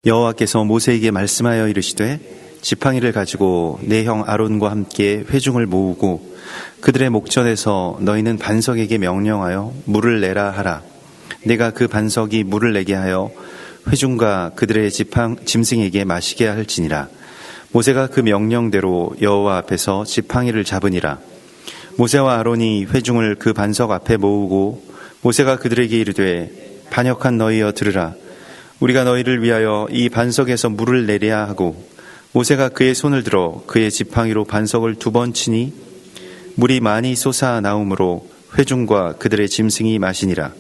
여호와께서 모세에게 말씀하여 이르시되 지팡이를 가지고 내 형 아론과 함께 회중을 모으고 그들의 목전에서 너희는 반석에게 명령하여 물을 내라 하라. 내가 그 반석이 물을 내게 하여 회중과 그들의 짐승에게 마시게 할지니라. 모세가 그 명령대로 여호와 앞에서 지팡이를 잡으니라. 모세와 아론이 회중을 그 반석 앞에 모으고 모세가 그들에게 이르되 반역한 너희여 들으라. 우리가 너희를 위하여 이 반석에서 물을 내려야 하고 모세가 그의 손을 들어 그의 지팡이로 반석을 2번 치니 물이 많이 솟아 나오므로 회중과 그들의 짐승이 마시니라.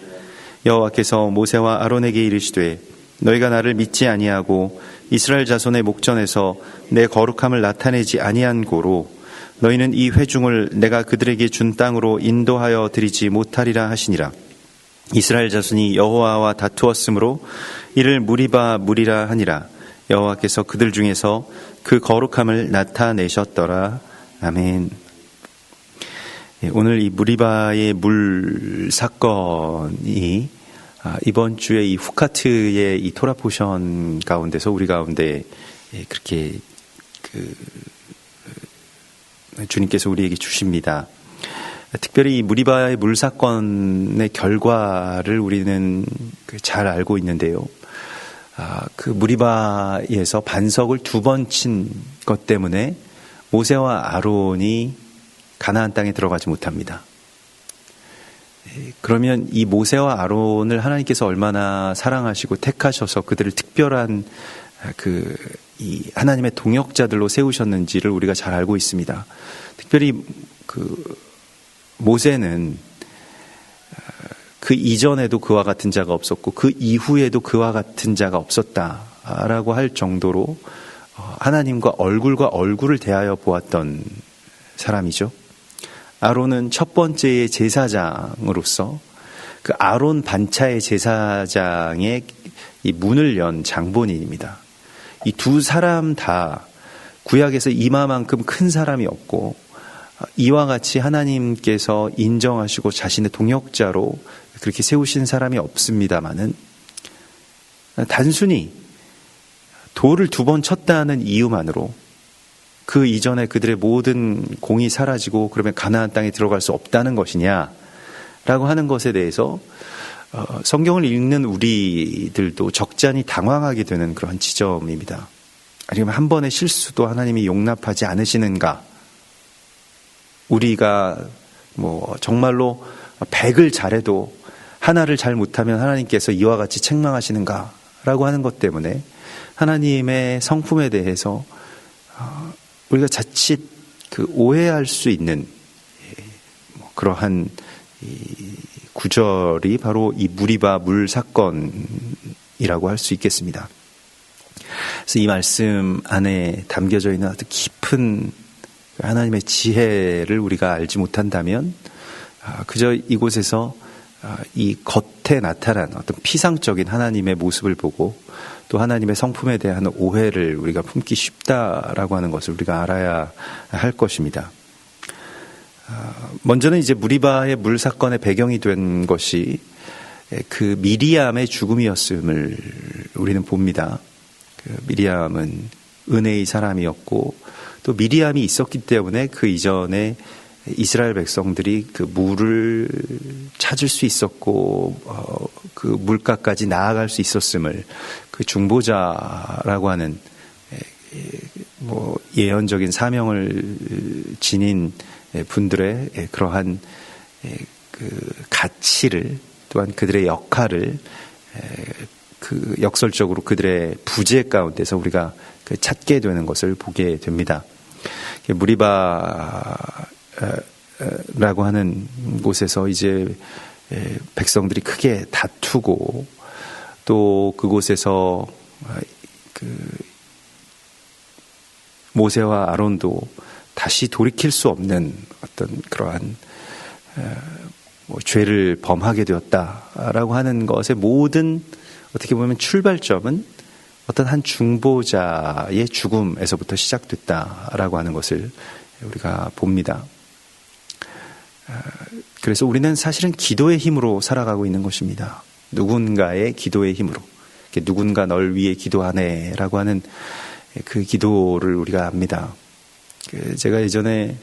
여호와께서 모세와 아론에게 이르시되 너희가 나를 믿지 아니하고 이스라엘 자손의 목전에서 내 거룩함을 나타내지 아니한 고로 너희는 이 회중을 내가 그들에게 준 땅으로 인도하여 드리지 못하리라 하시니라. 이스라엘 자손이 여호와와 다투었으므로 이를 무리바 무리라 하니라. 여호와께서 그들 중에서 그 거룩함을 나타내셨더라. 아멘. 오늘 이 무리바의 물 사건이 이번 주에 이 후카트의 이 토라 포션 가운데서 우리 가운데 그렇게 주님께서 우리에게 주십니다. 특별히 이 무리바의 물 사건의 결과를 우리는 잘 알고 있는데요. 그 무리바에서 반석을 2번 친 것 때문에 모세와 아론이 가나안 땅에 들어가지 못합니다. 그러면 이 모세와 아론을 하나님께서 얼마나 사랑하시고 택하셔서 그들을 특별한 이 하나님의 동역자들로 세우셨는지를 우리가 잘 알고 있습니다. 특별히 모세는 그 이전에도 그와 같은 자가 없었고 그 이후에도 그와 같은 자가 없었다라고 할 정도로 하나님과 얼굴과 얼굴을 대하여 보았던 사람이죠. 아론은 첫 번째의 제사장으로서 그 아론 반차의 제사장의 이 문을 연 장본인입니다. 이 2 사람 다 구약에서 이마만큼 큰 사람이 없고 이와 같이 하나님께서 인정하시고 자신의 동역자로 그렇게 세우신 사람이 없습니다마는 단순히 돌을 2번 쳤다는 이유만으로 그 이전에 그들의 모든 공이 사라지고 그러면 가나안 땅에 들어갈 수 없다는 것이냐라고 하는 것에 대해서 성경을 읽는 우리들도 적잖이 당황하게 되는 그런 지점입니다. 아니면 한 번의 실수도 하나님이 용납하지 않으시는가? 우리가 정말로 100을 잘해도 하나를 잘 못하면 하나님께서 이와 같이 책망하시는가? 라고 하는 것 때문에 하나님의 성품에 대해서 우리가 자칫 오해할 수 있는 그러한 구절이 바로 이 무리바 물 사건이라고 할 수 있겠습니다. 그래서 이 말씀 안에 담겨져 있는 아주 깊은 하나님의 지혜를 우리가 알지 못한다면 그저 이곳에서 이 겉에 나타난 어떤 피상적인 하나님의 모습을 보고 또 하나님의 성품에 대한 오해를 우리가 품기 쉽다라고 하는 것을 우리가 알아야 할 것입니다. 먼저는 이제 무리바의 물 사건의 배경이 된 것이 그 미리암의 죽음이었음을 우리는 봅니다. 미리암은 은혜의 사람이었고 또 미리암이 있었기 때문에 그 이전에 이스라엘 백성들이 그 물을 찾을 수 있었고 그 물가까지 나아갈 수 있었음을 그 중보자라고 하는 예언적인 사명을 지닌 분들의 그러한 그 가치를 또한 그들의 역할을 그 역설적으로 그들의 부재 가운데서 우리가 찾게 되는 것을 보게 됩니다. 무리바라고 하는 곳에서 이제 백성들이 크게 다투고 또 그곳에서 모세와 아론도 다시 돌이킬 수 없는 어떤 그러한 죄를 범하게 되었다라고 하는 것의 모든 어떻게 보면 출발점은 어떤 한 중보자의 죽음에서부터 시작됐다라고 하는 것을 우리가 봅니다. 그래서 우리는 사실은 기도의 힘으로 살아가고 있는 것입니다. 누군가의 기도의 힘으로. 누군가 널 위해 기도하네라고 하는 그 기도를 우리가 압니다. 제가 예전에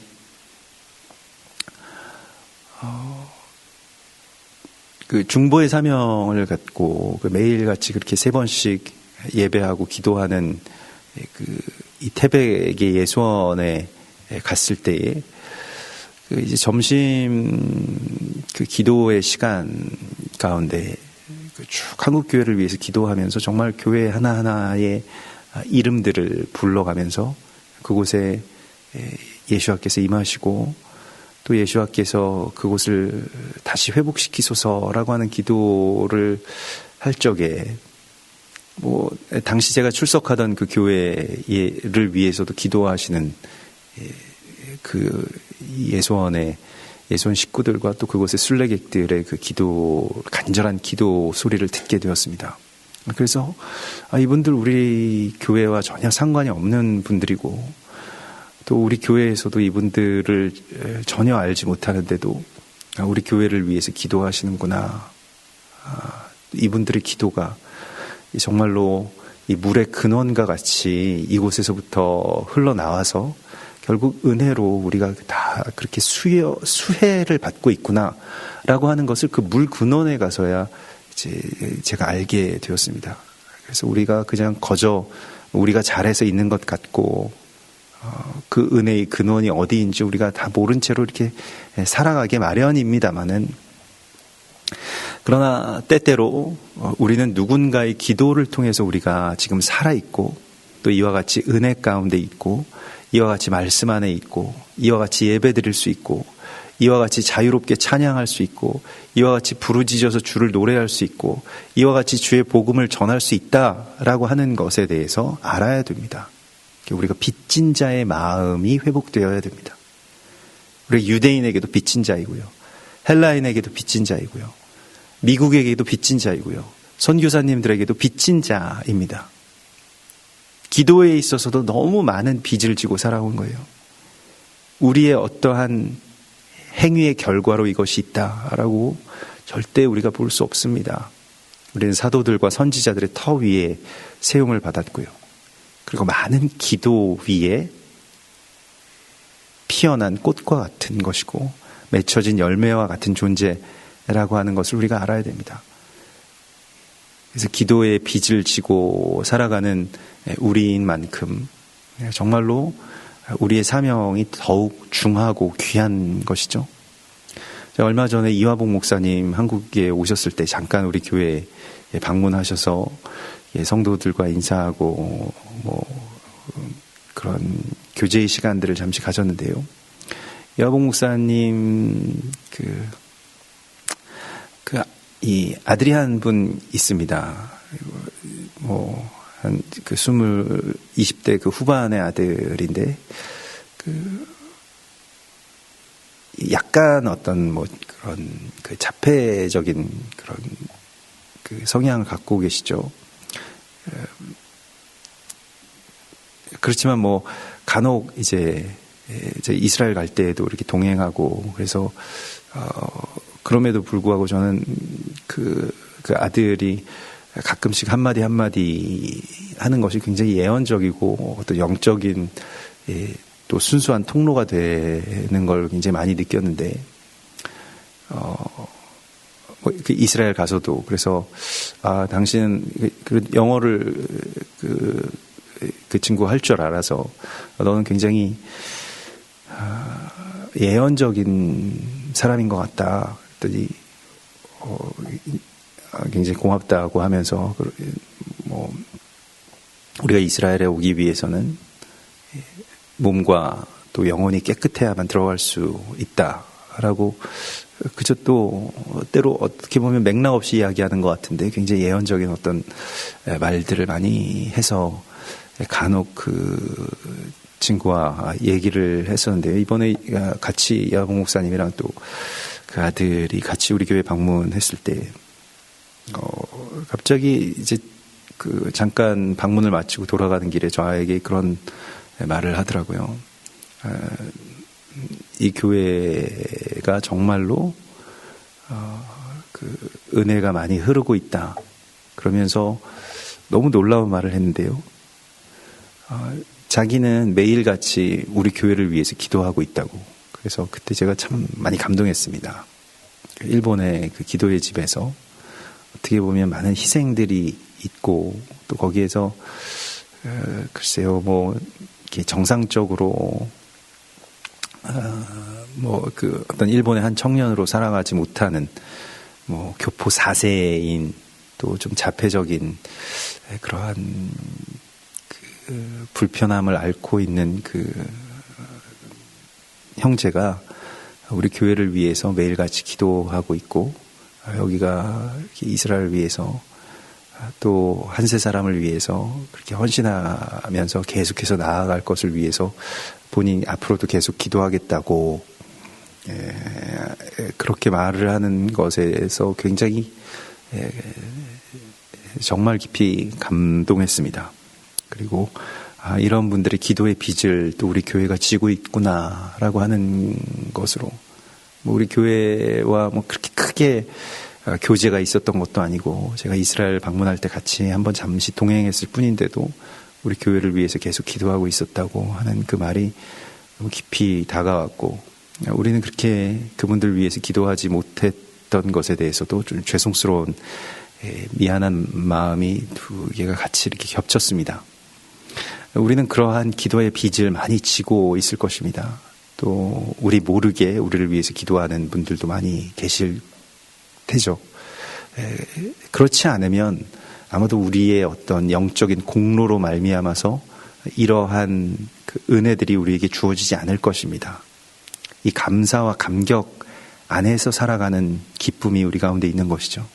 그 중보의 사명을 갖고 매일같이 그렇게 3번씩 예배하고 기도하는 이 태백의 예수원에 갔을 때에 이제 점심 그 기도의 시간 가운데 쭉 한국 교회를 위해서 기도하면서 정말 교회 하나하나의 이름들을 불러가면서 그곳에 예수와께서 임하시고 또 예수와께서 그곳을 다시 회복시키소서라고 하는 기도를 할 적에 당시 제가 출석하던 그 교회를 위해서도 기도하시는 그 예수원 식구들과 또 그곳의 순례객들의 그 간절한 기도 소리를 듣게 되었습니다. 그래서 이분들 우리 교회와 전혀 상관이 없는 분들이고 또 우리 교회에서도 이분들을 전혀 알지 못하는데도 우리 교회를 위해서 기도하시는구나. 이분들의 기도가 정말로 이 물의 근원과 같이 이곳에서부터 흘러나와서 결국 은혜로 우리가 다 그렇게 수혜를 받고 있구나라고 하는 것을 그 물 근원에 가서야 이제 제가 알게 되었습니다. 그래서 우리가 그냥 우리가 잘해서 있는 것 같고 그 은혜의 근원이 어디인지 우리가 다 모른 채로 이렇게 살아가게 마련입니다만은, 그러나 때때로 우리는 누군가의 기도를 통해서 우리가 지금 살아있고 또 이와 같이 은혜 가운데 있고 이와 같이 말씀 안에 있고 이와 같이 예배 드릴 수 있고 이와 같이 자유롭게 찬양할 수 있고 이와 같이 부르짖어서 주를 노래할 수 있고 이와 같이 주의 복음을 전할 수 있다라고 하는 것에 대해서 알아야 됩니다. 우리가 빚진 자의 마음이 회복되어야 됩니다. 우리 유대인에게도 빚진 자이고요, 헬라인에게도 빚진 자이고요, 미국에게도 빚진 자이고요, 선교사님들에게도 빚진 자입니다. 기도에 있어서도 너무 많은 빚을 지고 살아온 거예요. 우리의 어떠한 행위의 결과로 이것이 있다라고 절대 우리가 볼 수 없습니다. 우리는 사도들과 선지자들의 터 위에 세움을 받았고요. 그리고 많은 기도 위에 피어난 꽃과 같은 것이고 맺혀진 열매와 같은 존재라고 하는 것을 우리가 알아야 됩니다. 그래서 기도의 빚을 지고 살아가는 우리인 만큼 정말로 우리의 사명이 더욱 중하고 귀한 것이죠. 얼마 전에 이화봉 목사님 한국에 오셨을 때 잠깐 우리 교회에 방문하셔서 성도들과 인사하고 그런 교제의 시간들을 잠시 가졌는데요. 이화봉 목사님 이 아들이 한 분 있습니다. 한 20대 그 후반의 아들인데, 약간 어떤 그런 그 자폐적인 그런 그 성향을 갖고 계시죠. 그렇지만 간혹 이제 이스라엘 갈 때에도 이렇게 동행하고, 그래서 그럼에도 불구하고 저는 그 아들이 가끔씩 한마디 하는 것이 굉장히 예언적이고 어떤 영적인 또 순수한 통로가 되는 걸 굉장히 많이 느꼈는데, 그 이스라엘 가서도 그래서 당신은 영어를 그 친구 할 줄 알아서 너는 굉장히 예언적인 사람인 것 같다. 그랬더니 굉장히 고맙다고 하면서 우리가 이스라엘에 오기 위해서는 몸과 또 영혼이 깨끗해야만 들어갈 수 있다라고, 그저 또 때로 어떻게 보면 맥락 없이 이야기하는 것 같은데 굉장히 예언적인 어떤 말들을 많이 해서 간혹 그 친구와 얘기를 했었는데요. 이번에 같이 이화봉 목사님이랑 또 그 아들이 같이 우리 교회 방문했을 때 갑자기 이제 잠깐 방문을 마치고 돌아가는 길에 저에게 그런 말을 하더라고요. 이 교회가 정말로 그 은혜가 많이 흐르고 있다. 그러면서 너무 놀라운 말을 했는데요. 자기는 매일같이 우리 교회를 위해서 기도하고 있다고. 그래서 그때 제가 참 많이 감동했습니다. 일본의 그 기도의 집에서 어떻게 보면 많은 희생들이 있고 또 거기에서 글쎄요 뭐 이렇게 정상적으로 뭐 그 어떤 일본의 한 청년으로 살아가지 못하는 뭐 교포 4세인 또 좀 자폐적인 그러한 그 불편함을 앓고 있는 그 형제가 우리 교회를 위해서 매일같이 기도하고 있고 여기가 이스라엘을 위해서 또 한세 사람을 위해서 그렇게 헌신하면서 계속해서 나아갈 것을 위해서 본인이 앞으로도 계속 기도하겠다고 그렇게 말을 하는 것에서 굉장히 정말 깊이 감동했습니다. 그리고 이런 분들의 기도의 빚을 또 우리 교회가 지고 있구나라고 하는 것으로 뭐 우리 교회와 뭐 그렇게 크게 교제가 있었던 것도 아니고 제가 이스라엘 방문할 때 같이 한번 잠시 동행했을 뿐인데도 우리 교회를 위해서 계속 기도하고 있었다고 하는 그 말이 너무 깊이 다가왔고 우리는 그렇게 그분들 위해서 기도하지 못했던 것에 대해서도 좀 죄송스러운 미안한 마음이 두 개가 같이 이렇게 겹쳤습니다. 우리는 그러한 기도의 빚을 많이 지고 있을 것입니다. 또 우리 모르게 우리를 위해서 기도하는 분들도 많이 계실 테죠. 그렇지 않으면 아마도 우리의 어떤 영적인 공로로 말미암아서 이러한 그 은혜들이 우리에게 주어지지 않을 것입니다. 이 감사와 감격 안에서 살아가는 기쁨이 우리 가운데 있는 것이죠.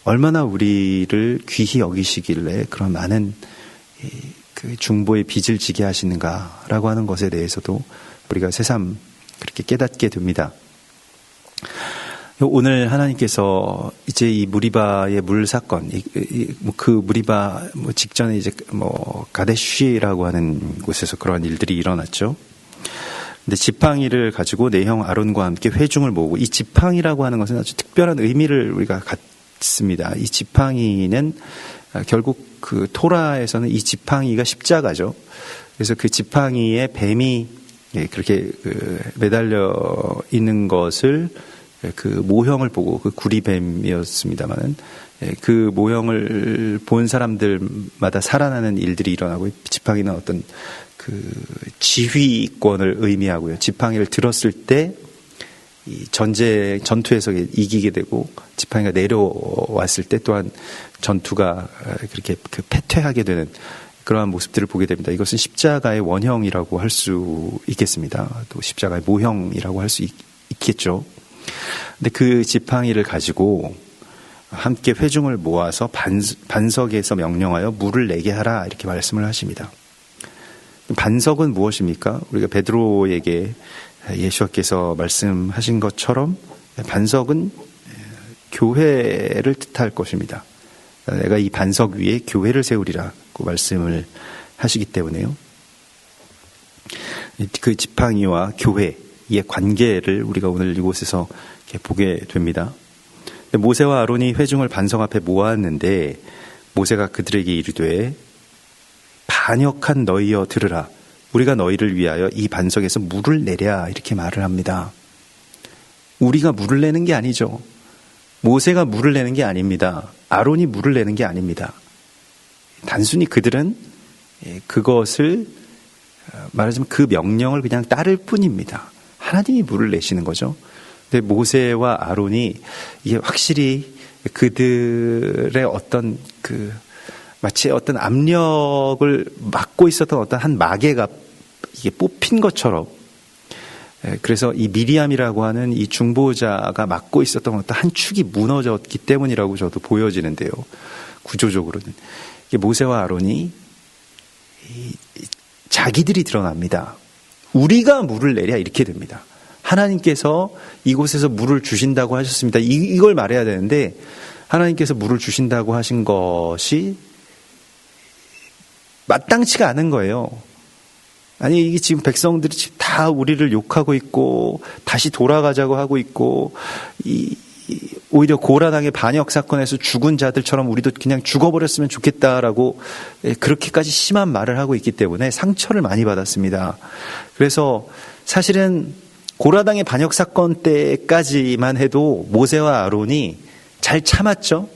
얼마나 우리를 귀히 여기시길래 그런 많은 그 중보의 빚을 지게 하시는가라고 하는 것에 대해서도 우리가 새삼 그렇게 깨닫게 됩니다. 오늘 하나님께서 이제 이 무리바의 물 사건, 그 무리바 직전에 이제 가데쉬라고 하는 곳에서 그러한 일들이 일어났죠. 근데 지팡이를 가지고 내 형 아론과 함께 회중을 모으고 이 지팡이라고 하는 것은 아주 특별한 의미를 우리가 갖습니다. 이 지팡이는 결국 그 토라에서는 이 지팡이가 십자가죠. 그래서 그 지팡이에 뱀이 그렇게 매달려 있는 것을 그 모형을 보고 그 구리뱀이었습니다만은 그 모형을 본 사람들마다 살아나는 일들이 일어나고 지팡이는 어떤 그 지휘권을 의미하고요. 지팡이를 들었을 때 이 전투에서 이기게 되고 지팡이가 내려왔을 때 또한 전투가 그렇게 패퇴하게 되는 그러한 모습들을 보게 됩니다. 이것은 십자가의 원형이라고 할 수 있겠습니다. 또 십자가의 모형이라고 할 수 있겠죠. 근데 그 지팡이를 가지고 함께 회중을 모아서 반석에서 명령하여 물을 내게 하라 이렇게 말씀을 하십니다. 반석은 무엇입니까? 우리가 베드로에게 예수께서 말씀하신 것처럼 반석은 교회를 뜻할 것입니다. 내가 이 반석 위에 교회를 세우리라고 말씀을 하시기 때문에요. 그 지팡이와 교회의 관계를 우리가 오늘 이곳에서 이렇게 보게 됩니다. 모세와 아론이 회중을 반석 앞에 모았는데 모세가 그들에게 이르되 반역한 너희여 들으라. 우리가 너희를 위하여 이 반석에서 물을 내랴 이렇게 말을 합니다. 우리가 물을 내는 게 아니죠. 모세가 물을 내는 게 아닙니다. 아론이 물을 내는 게 아닙니다. 단순히 그들은 그것을 말하자면 그 명령을 그냥 따를 뿐입니다. 하나님이 물을 내시는 거죠. 근데 모세와 아론이 이게 확실히 그들의 어떤 마치 어떤 압력을 막고 있었던 어떤 한 마개가 이게 뽑힌 것처럼 그래서 이 미리암이라고 하는 이 중보자가 막고 있었던 어떤 한 축이 무너졌기 때문이라고 저도 보여지는데요. 구조적으로는 이게 모세와 아론이 자기들이 드러납니다. 우리가 물을 내랴 이렇게 됩니다. 하나님께서 이곳에서 물을 주신다고 하셨습니다. 이걸 말해야 되는데 하나님께서 물을 주신다고 하신 것이 마땅치가 않은 거예요. 아니 이게 지금 백성들이 다 우리를 욕하고 있고 다시 돌아가자고 하고 있고 오히려 고라당의 반역 사건에서 죽은 자들처럼 우리도 그냥 죽어버렸으면 좋겠다라고 그렇게까지 심한 말을 하고 있기 때문에 상처를 많이 받았습니다. 그래서 사실은 고라당의 반역 사건 때까지만 해도 모세와 아론이 잘 참았죠.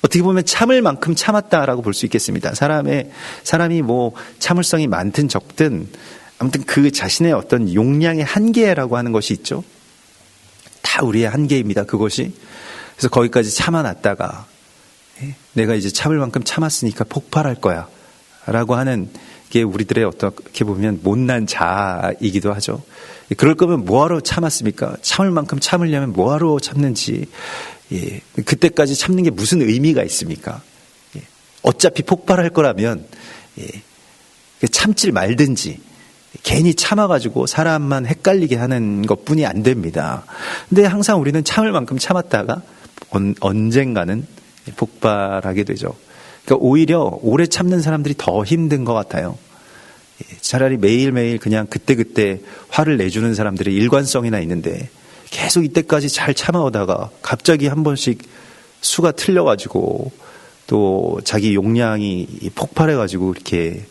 어떻게 보면 참을 만큼 참았다라고 볼 수 있겠습니다. 사람이 뭐 참을성이 많든 적든 아무튼 그 자신의 어떤 용량의 한계라고 하는 것이 있죠. 다 우리의 한계입니다. 그것이. 그래서 거기까지 참아놨다가 내가 이제 참을 만큼 참았으니까 폭발할 거야 라고 하는 게 우리들의 어떻게 보면 못난 자이기도 하죠. 그럴 거면 뭐하러 참았습니까? 참을 만큼 참으려면 뭐하러 참는지. 그때까지 참는 게 무슨 의미가 있습니까? 어차피 폭발할 거라면 참질 말든지 괜히 참아가지고 사람만 헷갈리게 하는 것뿐이 안 됩니다. 근데 항상 우리는 참을 만큼 참았다가 언젠가는 폭발하게 되죠. 그러니까 오히려 오래 참는 사람들이 더 힘든 것 같아요. 차라리 매일매일 그냥 그때그때 화를 내주는 사람들의 일관성이나 있는데 계속 이때까지 잘 참아오다가 갑자기 한 번씩 수가 틀려가지고 또 자기 용량이 폭발해가지고 이렇게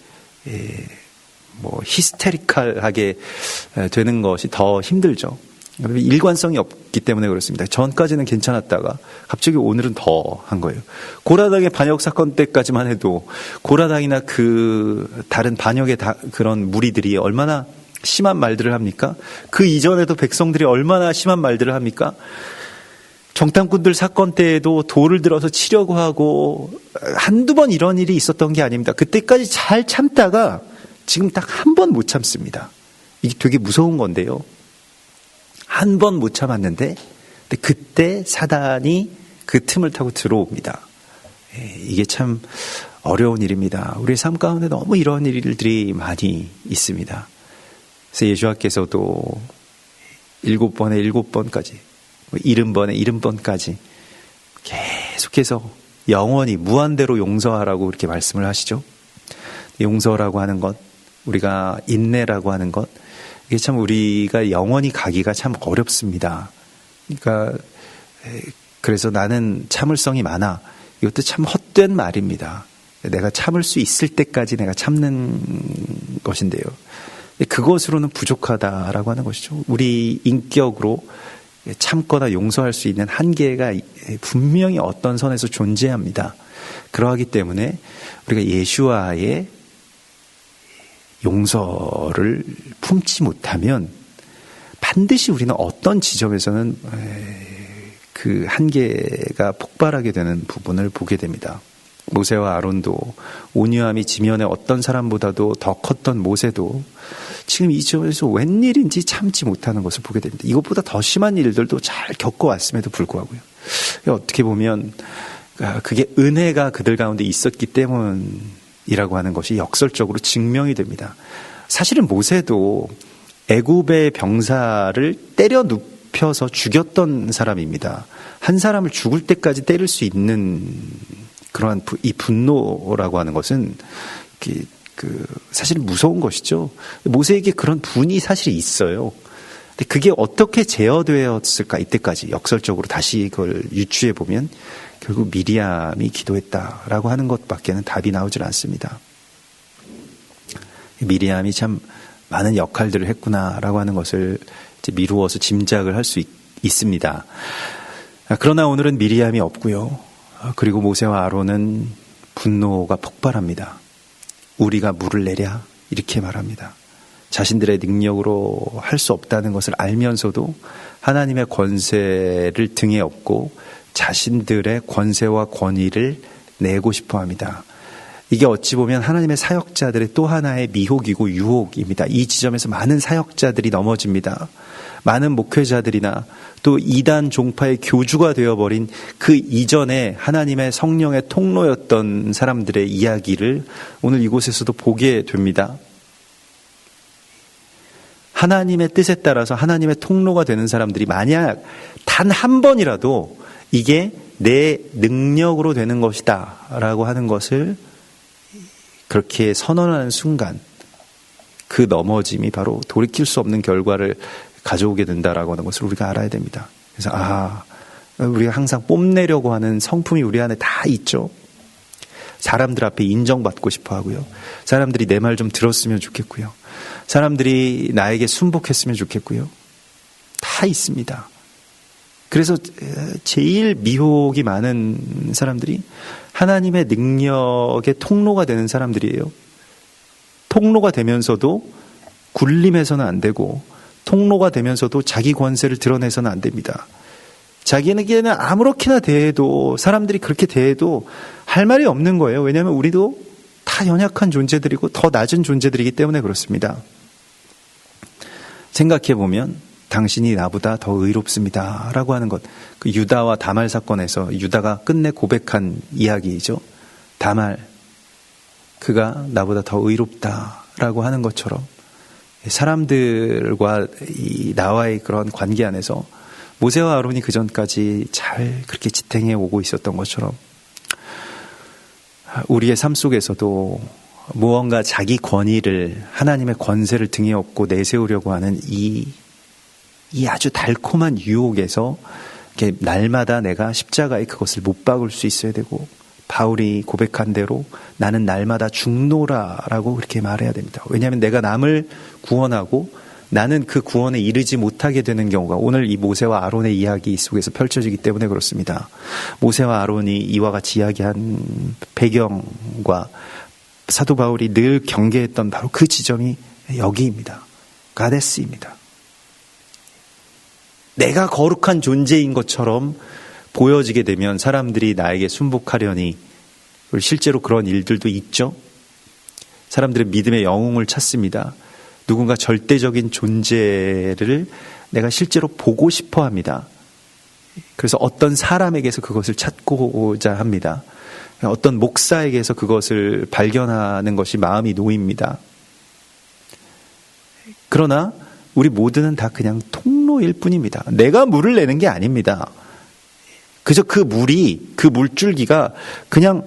뭐 히스테리컬하게 되는 것이 더 힘들죠. 일관성이 없기 때문에 그렇습니다. 전까지는 괜찮았다가 갑자기 오늘은 더 한 거예요. 고라당의 반역 사건 때까지만 해도 고라당이나 그 다른 반역의 그런 무리들이 얼마나 심한 말들을 합니까? 그 이전에도 백성들이 얼마나 심한 말들을 합니까? 정탐꾼들 사건 때에도 돌을 들어서 치려고 하고 한두 번 이런 일이 있었던 게 아닙니다. 그때까지 잘 참다가 지금 딱 한 번 못 참습니다. 이게 되게 무서운 건데요. 한 번 못 참았는데 그때 사단이 그 틈을 타고 들어옵니다. 이게 참 어려운 일입니다. 우리의 삶 가운데 너무 이런 일들이 많이 있습니다. 그래서 예수님께서도 7번에 7번까지 70번에 70번까지 계속해서 영원히 무한대로 용서하라고 이렇게 말씀을 하시죠. 용서라고 하는 것, 우리가 인내라고 하는 것, 이게 참 우리가 영원히 가기가 참 어렵습니다. 그러니까 그래서 나는 참을성이 많아. 이것도 참 헛된 말입니다. 내가 참을 수 있을 때까지 내가 참는 것인데요. 그것으로는 부족하다라고 하는 것이죠. 우리 인격으로 참거나 용서할 수 있는 한계가 분명히 어떤 선에서 존재합니다. 그러하기 때문에 우리가 예수와의 용서를 품지 못하면 반드시 우리는 어떤 지점에서는 그 한계가 폭발하게 되는 부분을 보게 됩니다. 모세와 아론도 온유함이 지면의 어떤 사람보다도 더 컸던 모세도 지금 이 지점에서 웬일인지 참지 못하는 것을 보게 됩니다. 이것보다 더 심한 일들도 잘 겪어왔음에도 불구하고요. 어떻게 보면 그게 은혜가 그들 가운데 있었기 때문이라고 하는 것이 역설적으로 증명이 됩니다. 사실은 모세도 애굽의 병사를 때려 눕혀서 죽였던 사람입니다. 한 사람을 죽을 때까지 때릴 수 있는 그러한 이 분노라고 하는 것은 사실 무서운 것이죠. 모세에게 그런 분이 사실 있어요. 근데 그게 어떻게 제어되었을까? 이때까지 역설적으로 다시 그걸 유추해 보면 결국 미리암이 기도했다라고 하는 것밖에는 답이 나오질 않습니다. 미리암이 참 많은 역할들을 했구나라고 하는 것을 이제 미루어서 짐작을 할 수 있습니다. 그러나 오늘은 미리암이 없고요. 그리고 모세와 아론은 분노가 폭발합니다. 우리가 물을 내랴 이렇게 말합니다. 자신들의 능력으로 할 수 없다는 것을 알면서도 하나님의 권세를 등에 업고 자신들의 권세와 권위를 내고 싶어 합니다. 이게 어찌 보면 하나님의 사역자들의 또 하나의 미혹이고 유혹입니다. 이 지점에서 많은 사역자들이 넘어집니다. 많은 목회자들이나 또 이단 종파의 교주가 되어버린 그 이전에 하나님의 성령의 통로였던 사람들의 이야기를 오늘 이곳에서도 보게 됩니다. 하나님의 뜻에 따라서 하나님의 통로가 되는 사람들이 만약 단 한 번이라도 이게 내 능력으로 되는 것이다 라고 하는 것을 그렇게 선언하는 순간 그 넘어짐이 바로 돌이킬 수 없는 결과를 가져오게 된다라고 하는 것을 우리가 알아야 됩니다. 그래서 우리가 항상 뽐내려고 하는 성품이 우리 안에 다 있죠. 사람들 앞에 인정받고 싶어 하고요. 사람들이 내 말 좀 들었으면 좋겠고요. 사람들이 나에게 순복했으면 좋겠고요. 다 있습니다. 그래서 제일 미혹이 많은 사람들이 하나님의 능력의 통로가 되는 사람들이에요. 통로가 되면서도 굴림해서는 안 되고, 통로가 되면서도 자기 권세를 드러내서는 안 됩니다. 자기에게는 아무렇게나 대해도, 사람들이 그렇게 대해도 할 말이 없는 거예요. 왜냐하면 우리도 다 연약한 존재들이고 더 낮은 존재들이기 때문에 그렇습니다. 생각해보면 당신이 나보다 더 의롭습니다 라고 하는 것, 그 유다와 다말 사건에서 유다가 끝내 고백한 이야기이죠. 다말, 그가 나보다 더 의롭다라고 하는 것처럼 사람들과 나와의 그런 관계 안에서 모세와 아론이 그 전까지 잘 그렇게 지탱해 오고 있었던 것처럼 우리의 삶 속에서도 무언가 자기 권위를, 하나님의 권세를 등에 업고 내세우려고 하는 이 아주 달콤한 유혹에서 이렇게 날마다 내가 십자가에 그것을 못 박을 수 있어야 되고, 바울이 고백한 대로 나는 날마다 죽노라라고 그렇게 말해야 됩니다. 왜냐하면 내가 남을 구원하고 나는 그 구원에 이르지 못하게 되는 경우가 오늘 이 모세와 아론의 이야기 속에서 펼쳐지기 때문에 그렇습니다. 모세와 아론이 이와 같이 이야기한 배경과 사도 바울이 늘 경계했던 바로 그 지점이 여기입니다. 가데스입니다. 내가 거룩한 존재인 것처럼 보여지게 되면 사람들이 나에게 순복하려니, 실제로 그런 일들도 있죠. 사람들은 믿음의 영웅을 찾습니다. 누군가 절대적인 존재를 내가 실제로 보고 싶어 합니다. 그래서 어떤 사람에게서 그것을 찾고자 합니다. 어떤 목사에게서 그것을 발견하는 것이 마음이 놓입니다. 그러나 우리 모두는 다 그냥 통로일 뿐입니다. 내가 물을 내는 게 아닙니다. 그저 그 물이, 그 물줄기가 그냥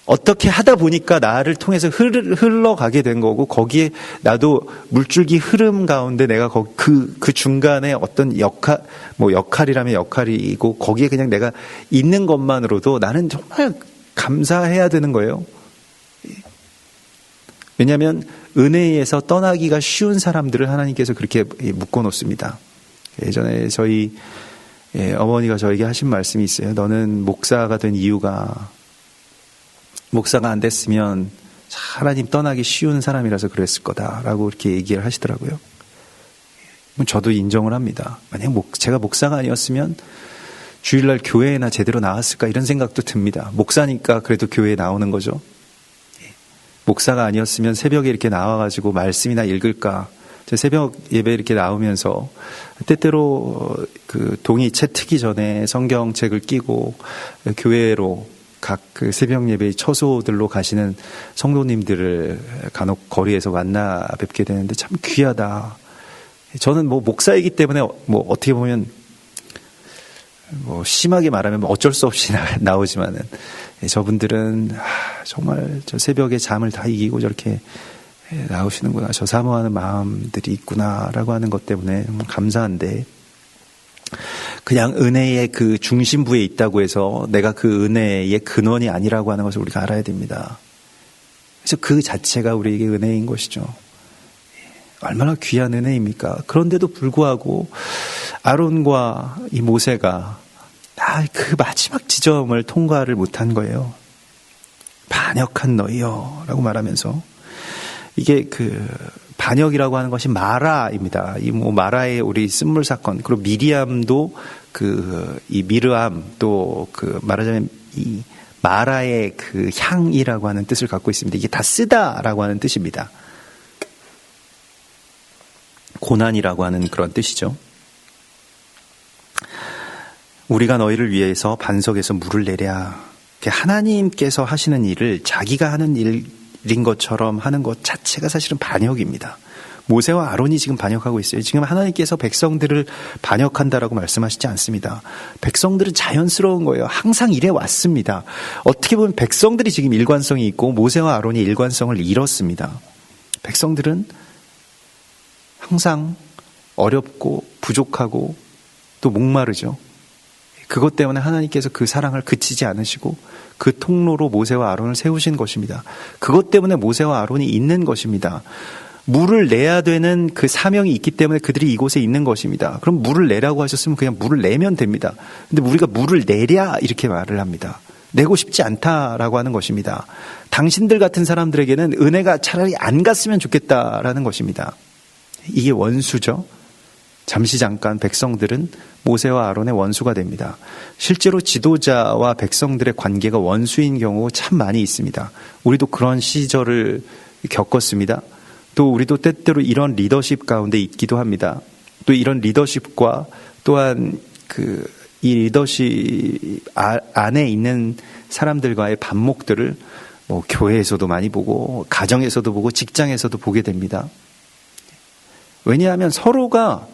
어떻게 하다 보니까 나를 통해서 흘러가게 된 거고, 거기에 나도 물줄기 흐름 가운데 내가 그 중간에 어떤 역할이라면 역할이고, 거기에 그냥 내가 있는 것만으로도 나는 정말 감사해야 되는 거예요. 왜냐하면 은혜에서 떠나기가 쉬운 사람들을 하나님께서 그렇게 묶어 놓습니다. 예전에 저희 어머니가 저에게 하신 말씀이 있어요. 너는 목사가 된 이유가, 목사가 안 됐으면 하나님 떠나기 쉬운 사람이라서 그랬을 거다라고 이렇게 얘기를 하시더라고요. 저도 인정을 합니다. 만약 제가 목사가 아니었으면 주일날 교회에나 제대로 나왔을까 이런 생각도 듭니다. 목사니까 그래도 교회에 나오는 거죠. 목사가 아니었으면 새벽에 이렇게 나와가지고 말씀이나 읽을까. 제 새벽 예배 이렇게 나오면서 때때로 그 동이채 트기 전에 성경책을 끼고 교회로 각 그 새벽 예배 처소들로 가시는 성도님들을 간혹 거리에서 만나 뵙게 되는데 참 귀하다. 저는 목사이기 때문에 어떻게 보면 심하게 말하면 어쩔 수 없이 나오지만은 저분들은 정말 저 새벽에 잠을 다 이기고 저렇게 나오시는구나, 저 사모하는 마음들이 있구나라고 하는 것 때문에 정말 감사한데, 그냥 은혜의 그 중심부에 있다고 해서 내가 그 은혜의 근원이 아니라고 하는 것을 우리가 알아야 됩니다. 그래서 그 자체가 우리에게 은혜인 것이죠. 얼마나 귀한 은혜입니까? 그런데도 불구하고 아론과 이 모세가 그 마지막 지점을 통과를 못한 거예요. 반역한 너희여 라고 말하면서, 이게 그 반역이라고 하는 것이 마라입니다. 이 마라의 우리 쓴물 사건, 그리고 미리암도 이 미르암, 또 말하자면 이 마라의 그 향이라고 하는 뜻을 갖고 있습니다. 이게 다 쓰다라고 하는 뜻입니다. 고난이라고 하는 그런 뜻이죠. 우리가 너희를 위해서 반석에서 물을 내랴. 하나님께서 하시는 일을 자기가 하는 일인 것처럼 하는 것 자체가 사실은 반역입니다. 모세와 아론이 지금 반역하고 있어요. 지금 하나님께서 백성들을 반역한다라고 말씀하시지 않습니다. 백성들은 자연스러운 거예요. 항상 이래 왔습니다. 어떻게 보면 백성들이 지금 일관성이 있고 모세와 아론이 일관성을 잃었습니다. 백성들은 항상 어렵고 부족하고 또 목마르죠. 그것 때문에 하나님께서 그 사랑을 그치지 않으시고 그 통로로 모세와 아론을 세우신 것입니다. 그것 때문에 모세와 아론이 있는 것입니다. 물을 내야 되는 그 사명이 있기 때문에 그들이 이곳에 있는 것입니다. 그럼 물을 내라고 하셨으면 그냥 물을 내면 됩니다. 근데 우리가 물을 내랴 이렇게 말을 합니다. 내고 싶지 않다라고 하는 것입니다. 당신들 같은 사람들에게는 은혜가 차라리 안 갔으면 좋겠다라는 것입니다. 이게 원수죠. 잠시 잠깐 백성들은 모세와 아론의 원수가 됩니다. 실제로 지도자와 백성들의 관계가 원수인 경우 참 많이 있습니다. 우리도 그런 시절을 겪었습니다. 또 우리도 때때로 이런 리더십 가운데 있기도 합니다. 또 이런 리더십과 또한 이 리더십 안에 있는 사람들과의 반목들을 교회에서도 많이 보고 가정에서도 보고 직장에서도 보게 됩니다. 왜냐하면 서로가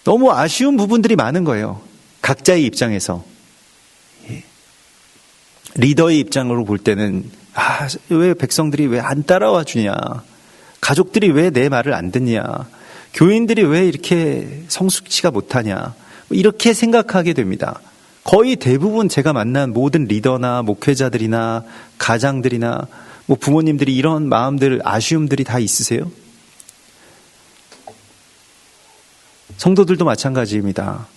너무 아쉬운 부분들이 많은 거예요. 각자의 입장에서. 리더의 입장으로 볼 때는 왜 백성들이 왜 안 따라와 주냐, 가족들이 왜 내 말을 안 듣냐, 교인들이 왜 이렇게 성숙치가 못하냐, 이렇게 생각하게 됩니다. 거의 대부분 제가 만난 모든 리더나 목회자들이나 가장들이나 부모님들이 이런 마음들, 아쉬움들이 다 있으세요? 성도들도 마찬가지입니다.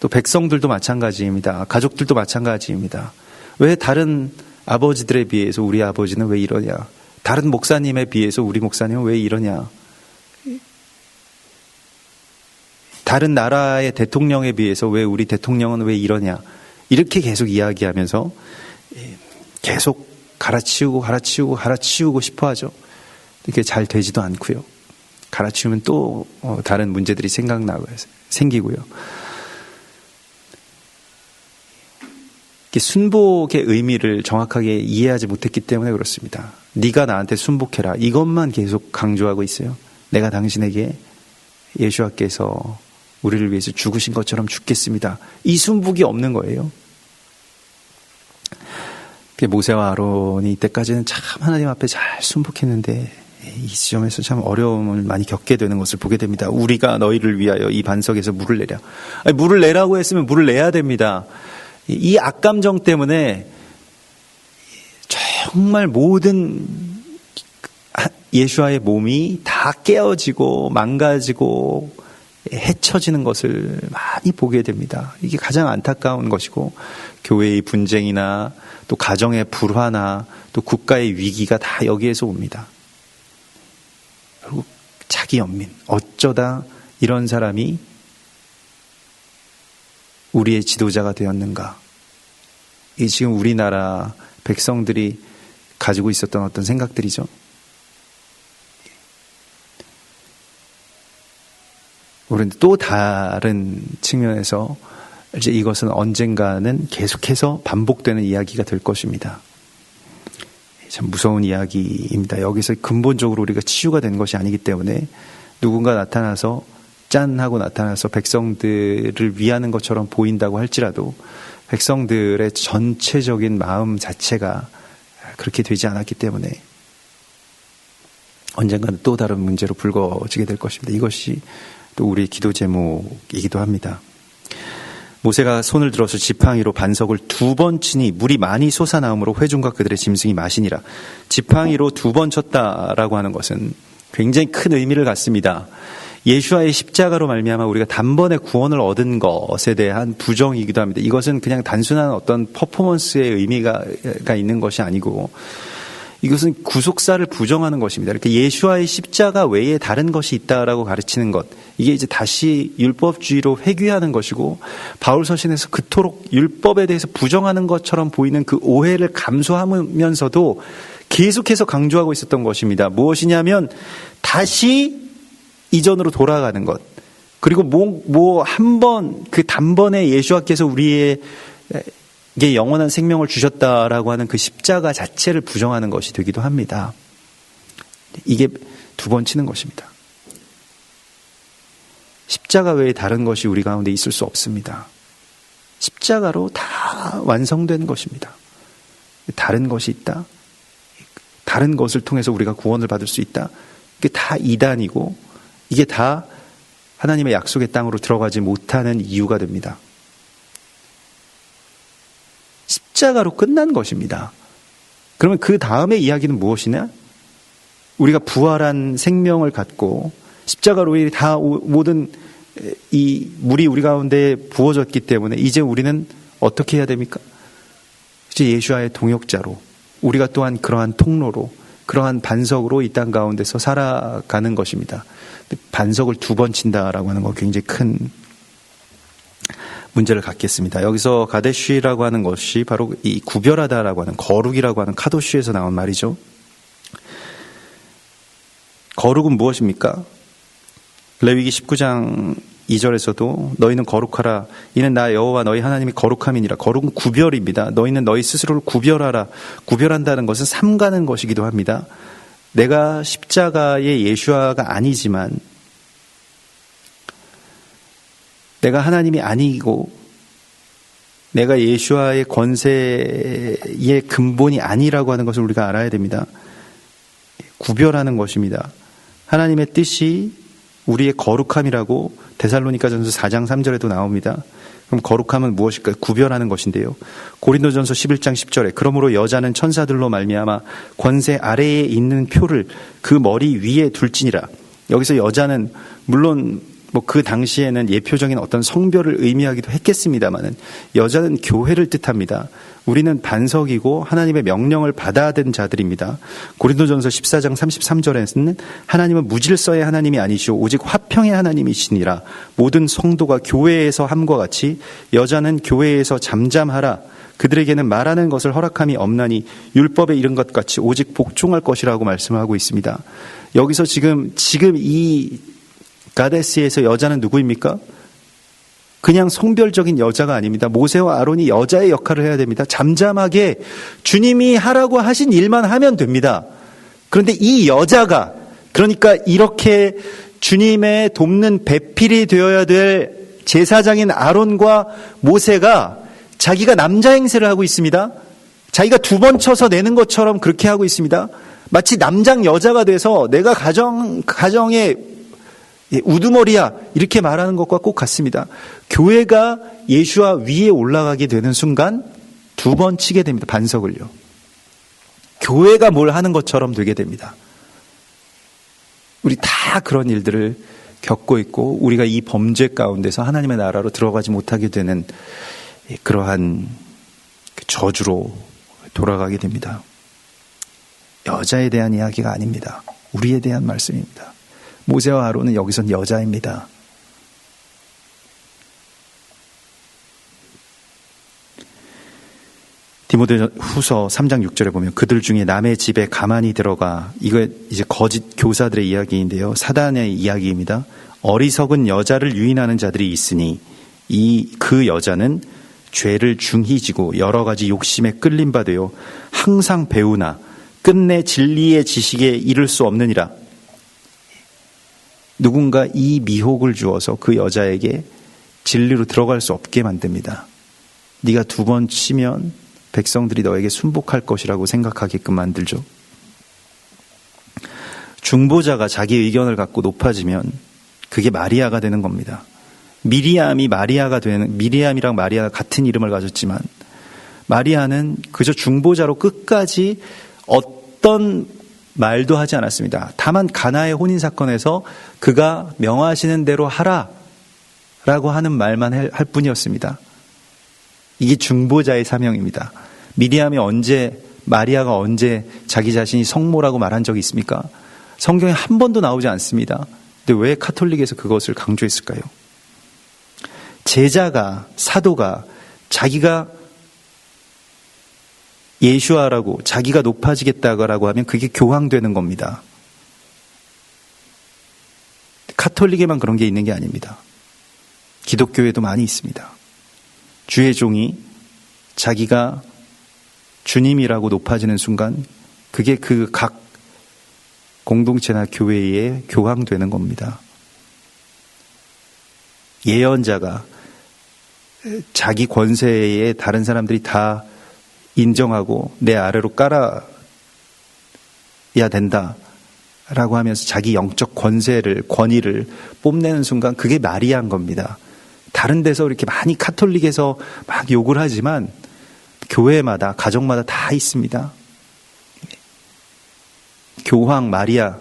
또 백성들도 마찬가지입니다. 가족들도 마찬가지입니다. 왜 다른 아버지들에 비해서 우리 아버지는 왜 이러냐? 다른 목사님에 비해서 우리 목사님은 왜 이러냐? 다른 나라의 대통령에 비해서 왜 우리 대통령은 왜 이러냐? 이렇게 계속 이야기하면서 계속 갈아치우고 싶어 하죠. 이게 잘 되지도 않고요. 갈아치우면 또 다른 문제들이 생기고요. 순복의 의미를 정확하게 이해하지 못했기 때문에 그렇습니다. 네가 나한테 순복해라, 이것만 계속 강조하고 있어요. 내가 당신에게 예수와께서 우리를 위해서 죽으신 것처럼 죽겠습니다. 이 순복이 없는 거예요. 모세와 아론이 이때까지는 참 하나님 앞에 잘 순복했는데 이 지점에서 참 어려움을 많이 겪게 되는 것을 보게 됩니다. 우리가 너희를 위하여 이 반석에서 물을 내랴. 물을 내라고 했으면 물을 내야 됩니다. 이 악감정 때문에 정말 모든 예수와의 몸이 다 깨어지고 망가지고 해쳐지는 것을 많이 보게 됩니다. 이게 가장 안타까운 것이고, 교회의 분쟁이나 또 가정의 불화나 또 국가의 위기가 다 여기에서 옵니다. 결국 자기 연민, 어쩌다 이런 사람이 우리의 지도자가 되었는가. 이게 지금 우리나라 백성들이 가지고 있었던 어떤 생각들이죠. 그런데 또 다른 측면에서 이제 이것은 언젠가는 계속해서 반복되는 이야기가 될 것입니다. 참 무서운 이야기입니다. 여기서 근본적으로 우리가 치유가 된 것이 아니기 때문에 누군가 나타나서 짠 하고 나타나서 백성들을 위하는 것처럼 보인다고 할지라도 백성들의 전체적인 마음 자체가 그렇게 되지 않았기 때문에 언젠가는 또 다른 문제로 불거지게 될 것입니다. 이것이 또 우리의 기도 제목이기도 합니다. 모세가 손을 들어서 지팡이로 반석을 2번 치니 물이 많이 솟아나오므로 회중과 그들의 짐승이 마시니라. 지팡이로 2번 쳤다라고 하는 것은 굉장히 큰 의미를 갖습니다. 예수와의 십자가로 말미암아 우리가 단번에 구원을 얻은 것에 대한 부정이기도 합니다. 이것은 그냥 단순한 어떤 퍼포먼스의 의미가 있는 것이 아니고 이것은 구속사를 부정하는 것입니다. 이렇게 예수와의 십자가 외에 다른 것이 있다라고 가르치는 것, 이게 이제 다시 율법주의로 회귀하는 것이고, 바울 서신에서 그토록 율법에 대해서 부정하는 것처럼 보이는 그 오해를 감수하면서도 계속해서 강조하고 있었던 것입니다. 무엇이냐면 다시 이전으로 돌아가는 것, 그리고 한 번 그 단번에 예수와께서 우리에게 영원한 생명을 주셨다라고 하는 그 십자가 자체를 부정하는 것이 되기도 합니다. 이게 2번 치는 것입니다. 십자가 외에 다른 것이 우리 가운데 있을 수 없습니다. 십자가로 다 완성된 것입니다. 다른 것이 있다. 다른 것을 통해서 우리가 구원을 받을 수 있다. 이게 다 이단이고 이게 다 하나님의 약속의 땅으로 들어가지 못하는 이유가 됩니다. 십자가로 끝난 것입니다. 그러면 그 다음의 이야기는 무엇이냐? 우리가 부활한 생명을 갖고 십자가로 우리 다 모든 이 물이 우리 가운데 부어졌기 때문에 이제 우리는 어떻게 해야 됩니까? 이제 예수와의 동역자로, 우리가 또한 그러한 통로로, 그러한 반석으로 이 땅 가운데서 살아가는 것입니다. 반석을 2번 친다라고 하는 거 굉장히 큰 문제를 갖겠습니다. 여기서 가데쉬라고 하는 것이 바로 이 구별하다라고 하는, 거룩이라고 하는 카도쉬에서 나온 말이죠. 거룩은 무엇입니까? 레위기 19장 2절에서도 너희는 거룩하라. 이는 나 여호와 너희 하나님이 거룩함이니라. 거룩은 구별입니다. 너희는 너희 스스로를 구별하라. 구별한다는 것은 삼가는 것이기도 합니다. 내가 십자가의 예수아가 아니지만, 내가 하나님이 아니고 내가 예수아의 권세의 근본이 아니라고 하는 것을 우리가 알아야 됩니다. 구별하는 것입니다. 하나님의 뜻이 우리의 거룩함이라고 데살로니가전서 4장 3절에도 나옵니다. 그럼 거룩함은 무엇일까요? 구별하는 것인데요. 고린도전서 11장 10절에 그러므로 여자는 천사들로 말미암아 권세 아래에 있는 표를 그 머리 위에 둘지니라. 여기서 여자는 물론 그 당시에는 예표적인 어떤 성별을 의미하기도 했겠습니다마는 여자는 교회를 뜻합니다. 우리는 반석이고 하나님의 명령을 받아야 되는 자들입니다. 고린도전서 14장 33절에는 하나님은 무질서의 하나님이 아니시오 오직 화평의 하나님이시니라. 모든 성도가 교회에서 함과 같이 여자는 교회에서 잠잠하라. 그들에게는 말하는 것을 허락함이 없나니 율법에 이른 것 같이 오직 복종할 것이라고 말씀하고 있습니다. 여기서 지금 이 가데스에서 여자는 누구입니까? 그냥 성별적인 여자가 아닙니다. 모세와 아론이 여자의 역할을 해야 됩니다. 잠잠하게 주님이 하라고 하신 일만 하면 됩니다. 그런데 이 여자가, 그러니까 이렇게 주님의 돕는 배필이 되어야 될 제사장인 아론과 모세가 자기가 남자 행세를 하고 있습니다. 자기가 2번 쳐서 내는 것처럼 그렇게 하고 있습니다. 마치 남장 여자가 돼서 내가 가정의 우두머리야 이렇게 말하는 것과 꼭 같습니다. 교회가 예수와 위에 올라가게 되는 순간 2번 치게 됩니다. 반석을요. 교회가 뭘 하는 것처럼 되게 됩니다. 우리 다 그런 일들을 겪고 있고 우리가 이 범죄 가운데서 하나님의 나라로 들어가지 못하게 되는 그러한 저주로 돌아가게 됩니다. 여자에 대한 이야기가 아닙니다. 우리에 대한 말씀입니다. 모세와 아론은 여기선 여자입니다. 디모데후서 3장 6절에 보면 그들 중에 남의 집에 가만히 들어가, 이거 이제 거짓 교사들의 이야기인데요. 사단의 이야기입니다. 어리석은 여자를 유인하는 자들이 있으니 그 여자는 죄를 중히 지고 여러 가지 욕심에 끌림 받아요. 항상 배우나 끝내 진리의 지식에 이를 수 없느니라. 누군가 이 미혹을 주어서 그 여자에게 진리로 들어갈 수 없게 만듭니다. 네가 2번 치면 백성들이 너에게 순복할 것이라고 생각하게끔 만들죠. 중보자가 자기 의견을 갖고 높아지면 그게 마리아가 되는 겁니다. 미리암이랑 마리아가 같은 이름을 가졌지만 마리아는 그저 중보자로 끝까지 어떤 말도 하지 않았습니다. 다만 가나의 혼인 사건에서 그가 명하시는 대로 하라 라고 하는 말만 할 뿐이었습니다. 이게 중보자의 사명입니다. 마리아가 언제 자기 자신이 성모라고 말한 적이 있습니까? 성경에 한 번도 나오지 않습니다. 근데 왜 카톨릭에서 그것을 강조했을까요? 제자가, 사도가 자기가 예수아라고 자기가 높아지겠다고 하면 그게 교황되는 겁니다. 카톨릭에만 그런 게 있는 게 아닙니다. 기독교에도 많이 있습니다. 주의 종이 자기가 주님이라고 높아지는 순간 그게 그 각 공동체나 교회에 교황되는 겁니다. 예언자가 자기 권세에 다른 사람들이 다 인정하고 내 아래로 깔아야 된다라고 하면서 자기 영적 권위를 뽐내는 순간 그게 마리아인 겁니다. 다른 데서 이렇게 많이 카톨릭에서 막 욕을 하지만 교회마다, 가정마다 다 있습니다. 교황, 마리아,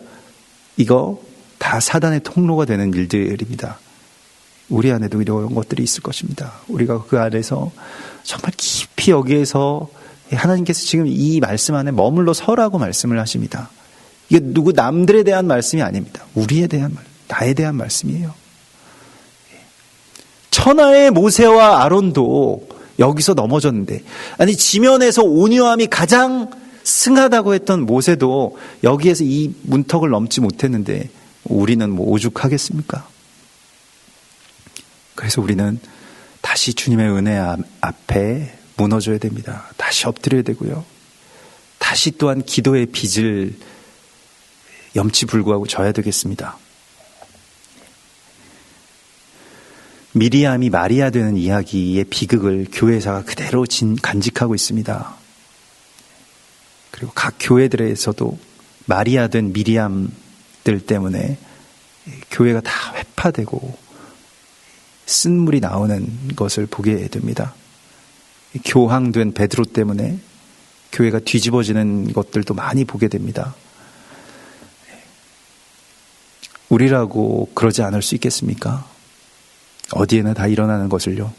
이거 다 사단의 통로가 되는 일들입니다. 우리 안에도 이런 것들이 있을 것입니다. 우리가 그 안에서 정말 깊이 여기에서 하나님께서 지금 이 말씀 안에 머물러 서라고 말씀을 하십니다. 이게 누구 남들에 대한 말씀이 아닙니다. 우리에 대한 말, 나에 대한 말씀이에요. 천하의 모세와 아론도 여기서 넘어졌는데, 아니 지면에서 온유함이 가장 승하다고 했던 모세도 여기에서 이 문턱을 넘지 못했는데 우리는 뭐 오죽하겠습니까? 그래서 우리는 다시 주님의 은혜 앞에 무너져야 됩니다. 다시 엎드려야 되고요. 다시 또한 기도의 빚을 염치불구하고 져야 되겠습니다. 미리암이 마리아 되는 이야기의 비극을 교회사가 그대로 간직하고 있습니다. 그리고 각 교회들에서도 마리아 된 미리암들 때문에 교회가 다 회파되고 쓴물이 나오는 것을 보게 됩니다. 교황된 베드로 때문에 교회가 뒤집어지는 것들도 많이 보게 됩니다. 우리라고 그러지 않을 수 있겠습니까? 어디에나 다 일어나는 것을요.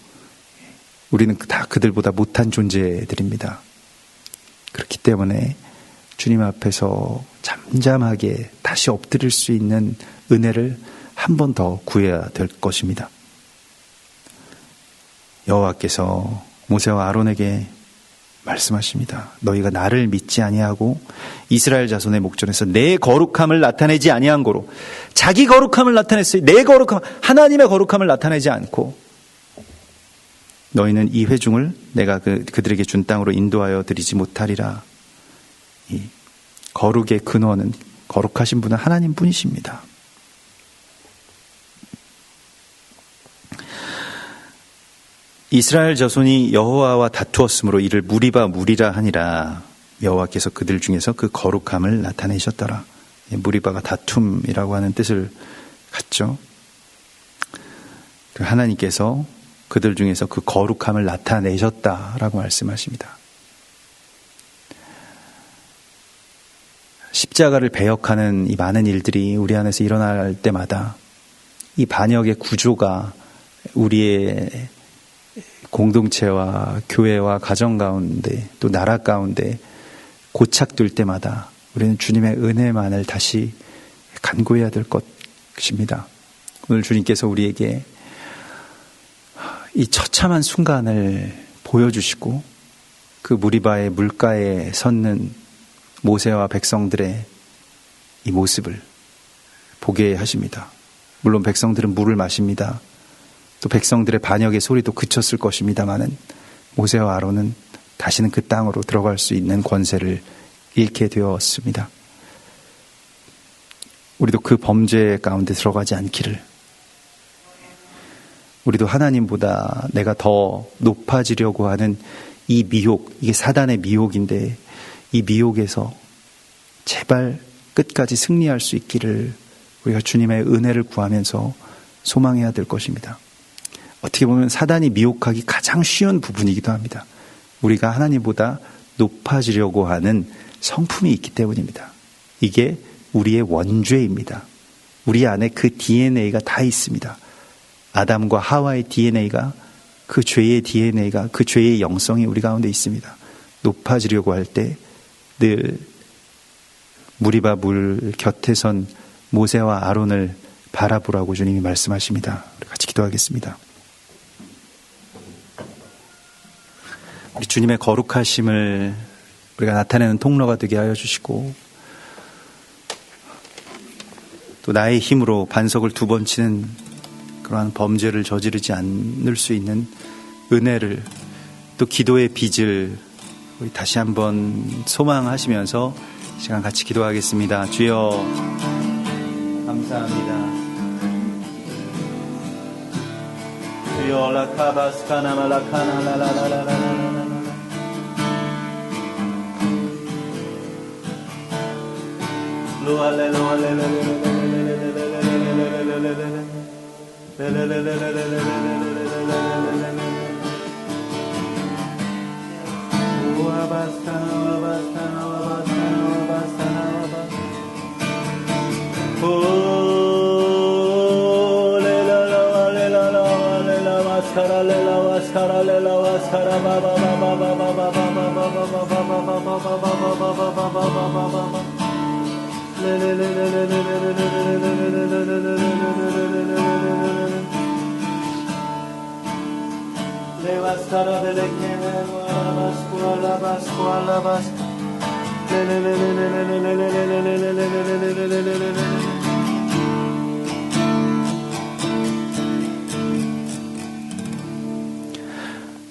우리는 다 그들보다 못한 존재들입니다. 그렇기 때문에 주님 앞에서 잠잠하게 다시 엎드릴 수 있는 은혜를 한 번 더 구해야 될 것입니다. 여호와께서 모세와 아론에게 말씀하십니다. 너희가 나를 믿지 아니하고 이스라엘 자손의 목전에서 내 거룩함을 나타내지 아니한 고로, 자기 거룩함을 나타냈어요. 내 거룩함, 하나님의 거룩함을 나타내지 않고 너희는 이 회중을 내가 그들에게 준 땅으로 인도하여 드리지 못하리라. 이 거룩의 근원은, 거룩하신 분은 하나님 뿐이십니다. 이스라엘 자손이 여호와와 다투었으므로 이를 무리바 무리라 하니라. 여호와께서 그들 중에서 그 거룩함을 나타내셨더라. 무리바가 다툼이라고 하는 뜻을 갖죠. 하나님께서 그들 중에서 그 거룩함을 나타내셨다라고 말씀하십니다. 십자가를 배역하는 이 많은 일들이 우리 안에서 일어날 때마다 이 반역의 구조가 우리의 공동체와 교회와 가정 가운데 또 나라 가운데 고착될 때마다 우리는 주님의 은혜만을 다시 간구해야 될 것입니다. 오늘 주님께서 우리에게 이 처참한 순간을 보여주시고 그 무리바의 물가에 섰는 모세와 백성들의 이 모습을 보게 하십니다. 물론 백성들은 물을 마십니다. 또 백성들의 반역의 소리도 그쳤을 것입니다마는 모세와 아론은 다시는 그 땅으로 들어갈 수 있는 권세를 잃게 되었습니다. 우리도 그 범죄 가운데 들어가지 않기를, 우리도 하나님보다 내가 더 높아지려고 하는 이 미혹, 이게 사단의 미혹인데 이 미혹에서 제발 끝까지 승리할 수 있기를 우리가 주님의 은혜를 구하면서 소망해야 될 것입니다. 어떻게 보면 사단이 미혹하기 가장 쉬운 부분이기도 합니다. 우리가 하나님보다 높아지려고 하는 성품이 있기 때문입니다. 이게 우리의 원죄입니다. 우리 안에 그 DNA가 다 있습니다. 아담과 하와의 DNA가, 그 죄의 DNA가, 그 죄의 영성이 우리 가운데 있습니다. 높아지려고 할 때 늘 무리바 물 곁에 선 모세와 아론을 바라보라고 주님이 말씀하십니다. 우리 같이 기도하겠습니다. 우리 주님의 거룩하심을 우리가 나타내는 통로가 되게 하여 주시고, 또 나의 힘으로 반석을 2번 치는 그러한 범죄를 저지르지 않을 수 있는 은혜를, 또 기도의 빚을 우리 다시 한번 소망하시면서 시간 같이 기도하겠습니다. 주여 감사합니다. 주여 라카바스카나마 라카나라라라라라라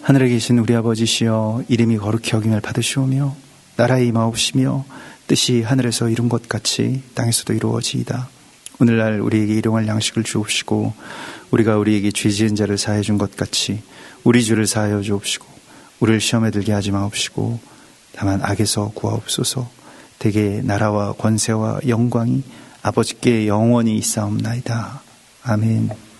하늘에 계신 우리 아버지시여, 이름이 거룩히 여김을 받으시오며 나라의 임하옵시며 뜻이 하늘에서 이룬 것 같이 땅에서도 이루어지이다. 오늘날 우리에게 일용할 양식을 주옵시고 우리가 우리에게 죄 지은 자를 사하여 준 것 같이 우리 죄를 사하여 주옵시고 우리를 시험에 들게 하지 마옵시고 다만 악에서 구하옵소서. 대개 나라와 권세와 영광이 아버지께 영원히 있사옵나이다. 아멘.